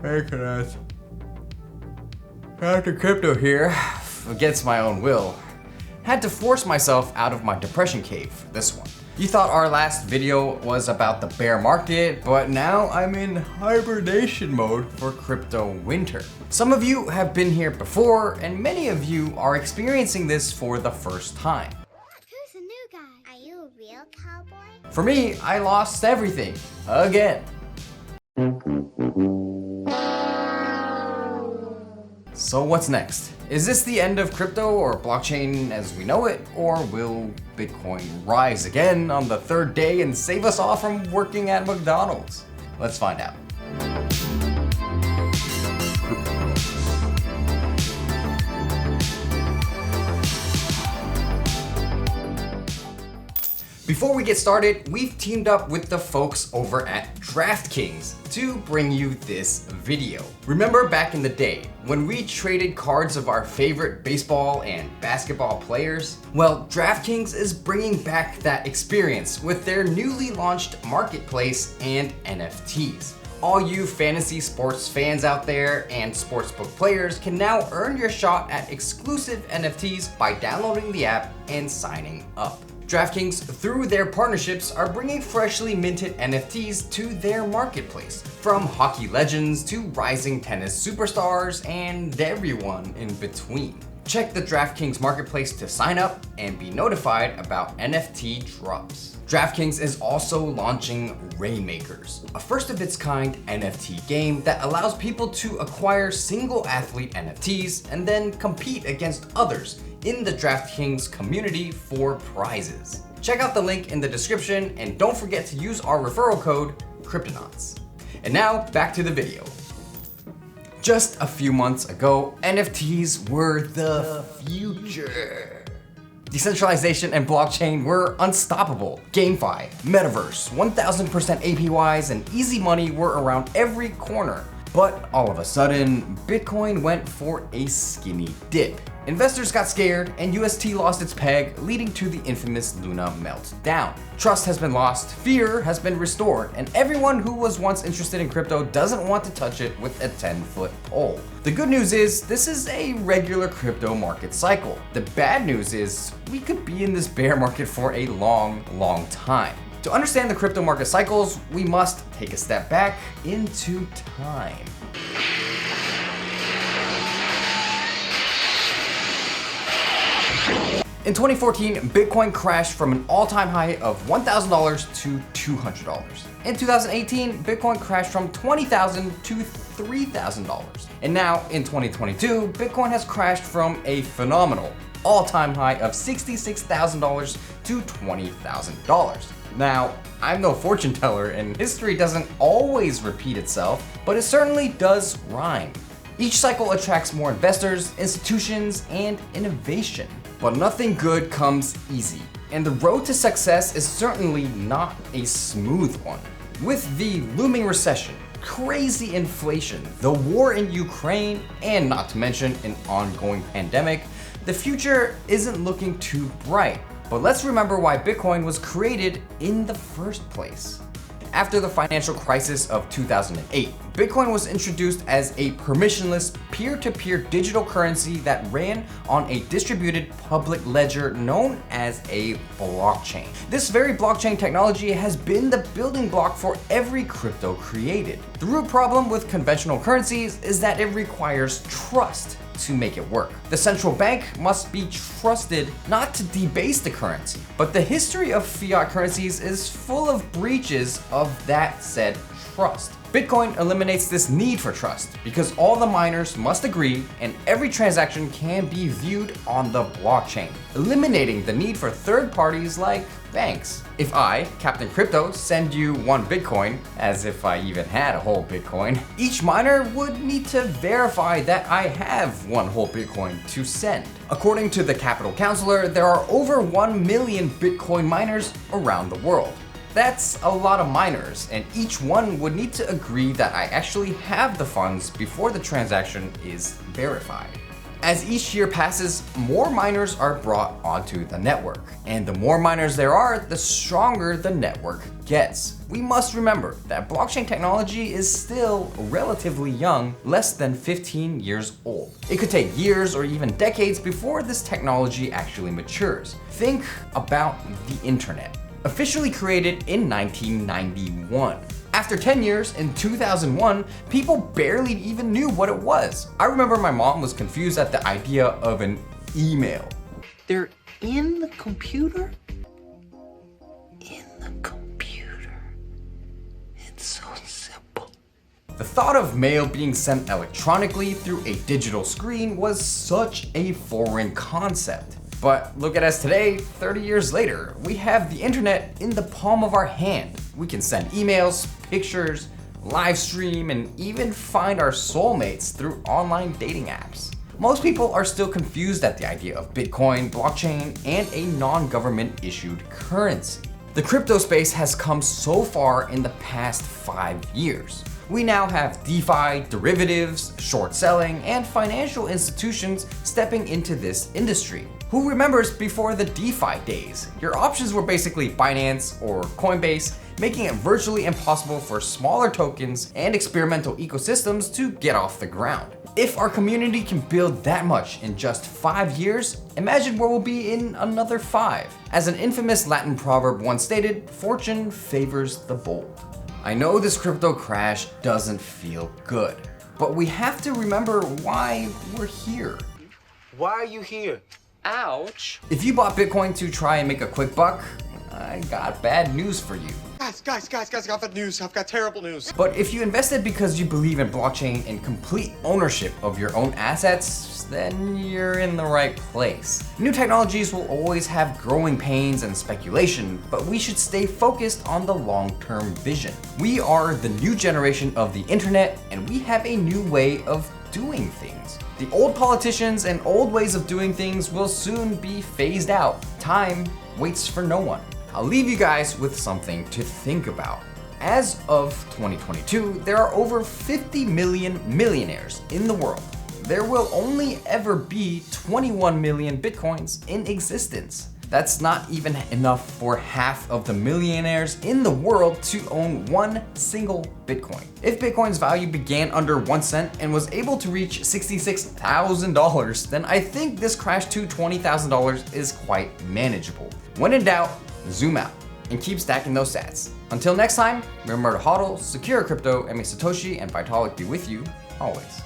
Hey, Cryptonauts. Dr. Crypto here, against my own will. Had to force myself out of my depression cave for this one. You thought our last video was about the bear market, but now I'm in hibernation mode for crypto winter. Some of you have been here before, and many of you are experiencing this for the first time. Who's the new guy? Are you a real cowboy? For me, I lost everything, again. So what's next? Is this the end of crypto or blockchain as we know it, or will Bitcoin rise again on the third day and save us all from working at McDonald's? Let's find out. Before we get started, we've teamed up with the folks over at DraftKings to bring you this video. Remember back in the day when we traded cards of our favorite baseball and basketball players? Well, DraftKings is bringing back that experience with their newly launched marketplace and NFTs. All you fantasy sports fans out there and sportsbook players can now earn your shot at exclusive NFTs by downloading the app and signing up. DraftKings, through their partnerships, are bringing freshly minted NFTs to their marketplace, from hockey legends to rising tennis superstars and everyone in between. Check the DraftKings marketplace to sign up and be notified about NFT drops. DraftKings is also launching Rainmakers, a first of its kind NFT game that allows people to acquire single athlete NFTs and then compete against others in the DraftKings community for prizes. Check out the link in the description and don't forget to use our referral code Cryptonauts. And now back to the video. Just a few months ago, NFTs were the future. Decentralization and blockchain were unstoppable. GameFi, Metaverse, 1000% APYs, and easy money were around every corner. But all of a sudden, Bitcoin went for a skinny dip. Investors got scared and UST lost its peg, leading to the infamous Luna meltdown. Trust has been lost, fear has been restored, and everyone who was once interested in crypto doesn't want to touch it with a 10-foot pole. The good news is this is a regular crypto market cycle. The bad news is we could be in this bear market for a long, long time. To understand the crypto market cycles, we must take a step back into time. In 2014, Bitcoin crashed from an all-time high of $1,000 to $200. In 2018, Bitcoin crashed from $20,000 to $3,000. And now, in 2022, Bitcoin has crashed from a phenomenal all-time high of $66,000 to $20,000. Now, I'm no fortune teller and history doesn't always repeat itself, but it certainly does rhyme. Each cycle attracts more investors, institutions, and innovation. But nothing good comes easy, and the road to success is certainly not a smooth one. With the looming recession, crazy inflation, the war in Ukraine, and not to mention an ongoing pandemic, the future isn't looking too bright. But let's remember why Bitcoin was created in the first place. After the financial crisis of 2008, Bitcoin was introduced as a permissionless, peer-to-peer digital currency that ran on a distributed public ledger known as a blockchain. This very blockchain technology has been the building block for every crypto created. The root problem with conventional currencies is that it requires trust to make it work. The central bank must be trusted not to debase the currency, but the history of fiat currencies is full of breaches of that said trust. Bitcoin eliminates this need for trust because all the miners must agree and every transaction can be viewed on the blockchain, eliminating the need for third parties like banks. If I, Captain Crypto, send you 1 Bitcoin, as if I even had a whole Bitcoin, each miner would need to verify that I have 1 whole Bitcoin to send. According to the Capital Counselor, there are over 1 million Bitcoin miners around the world. That's a lot of miners, and each one would need to agree that I actually have the funds before the transaction is verified. As each year passes, more miners are brought onto the network. And the more miners there are, the stronger the network gets. We must remember that blockchain technology is still relatively young, less than 15 years old. It could take years or even decades before this technology actually matures. Think about the internet. Officially created in 1991. After 10 years, in 2001, people barely even knew what it was. I remember my mom was confused at the idea of an email. They're in the computer? In the computer. It's so simple. The thought of mail being sent electronically through a digital screen was such a foreign concept. But look at us today, 30 years later, we have the internet in the palm of our hand. We can send emails, pictures, live stream, and even find our soulmates through online dating apps. Most people are still confused at the idea of Bitcoin, blockchain, and a non-government issued currency. The crypto space has come so far in the past 5 years. We now have DeFi, derivatives, short selling, and financial institutions stepping into this industry. Who remembers before the DeFi days? Your options were basically Binance or Coinbase, making it virtually impossible for smaller tokens and experimental ecosystems to get off the ground. If our community can build that much in just 5 years, imagine where we'll be in another 5. As an infamous Latin proverb once stated, fortune favors the bold. I know this crypto crash doesn't feel good, but we have to remember why we're here. Why are you here? Ouch. If you bought Bitcoin to try and make a quick buck, I got bad news for you. Guys, I got bad news. I've got terrible news. But if you invested because you believe in blockchain and complete ownership of your own assets, then you're in the right place. New technologies will always have growing pains and speculation, but we should stay focused on the long-term vision. We are the new generation of the internet, and we have a new way of doing things. The old politicians and old ways of doing things will soon be phased out. Time waits for no one. I'll leave you guys with something to think about. As of 2022, there are over 50 million millionaires in the world. There will only ever be 21 million Bitcoins in existence. That's not even enough for half of the millionaires in the world to own one single Bitcoin. If Bitcoin's value began under 1 cent and was able to reach $66,000, then I think this crash to $20,000 is quite manageable. When in doubt, zoom out and keep stacking those sats. Until next time, remember to hodl, secure crypto, and may Satoshi and Vitalik be with you always.